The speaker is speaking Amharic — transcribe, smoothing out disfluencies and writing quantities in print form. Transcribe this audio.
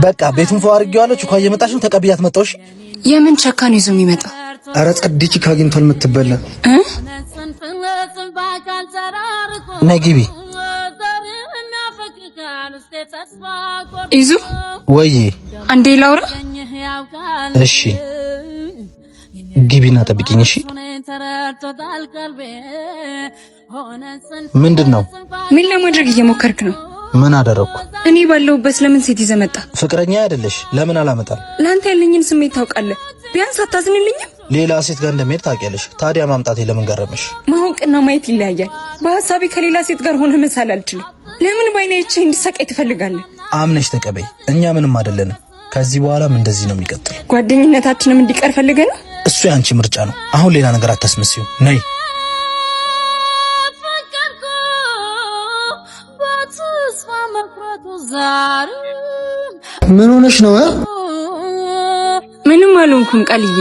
በቃ ቤቱን ፈዋርጌዋለሁ። ቹካ እየመጣሽ ነው። ተቀብያት መጣሽ። የምን ቸካን ይዞ የሚመጣ? አረ ጸድቺ ካግኝቷል የምትበላ ነግቢ ይዙ ወይ አንዴ ላውራ። እሺ ግቢና ጠብቂኝ። እሺ ምንድነው? ምን ለማድረግ እየሞከርክ ነው? ምን አደረኩ? እኔ ባለውበት ለምን ሴት ይዘህ መጣ? ፍቅረኛ አይደለሽ? ለምን አላመጣም? ላንተ ያለኝን ስሜት ታውቃለህ። ቢያንስ አታዝንልኝም? ሌላ ሴት ጋር እንደምሄድ ታውቂያለሽ። ታዲያ ማምጣቴ ለምን ገረመሽ? ማወቅና ማየት ይለያያል። በሐሳቤ ከሌላ ሴት ጋር ሆነ መሳል አልችልም። ለምን ባይናይቼ እንድሰቃይ ትፈልጋለህ? አምነሽ ተቀበይ። እኛ ምንም አይደለንም። ከዚህ በኋላም እንደዚህ ነው የሚቀጥለው። ጓደኝነታችንም እንዲቀር ፈልገህ ነው? እሱ ያንቺ ምርጫ ነው። አሁን ሌላ ነገር አታስመስዩ። ነይ ምን ሆነሽ ነው? ምንም አልሆንኩም ቃልዬ።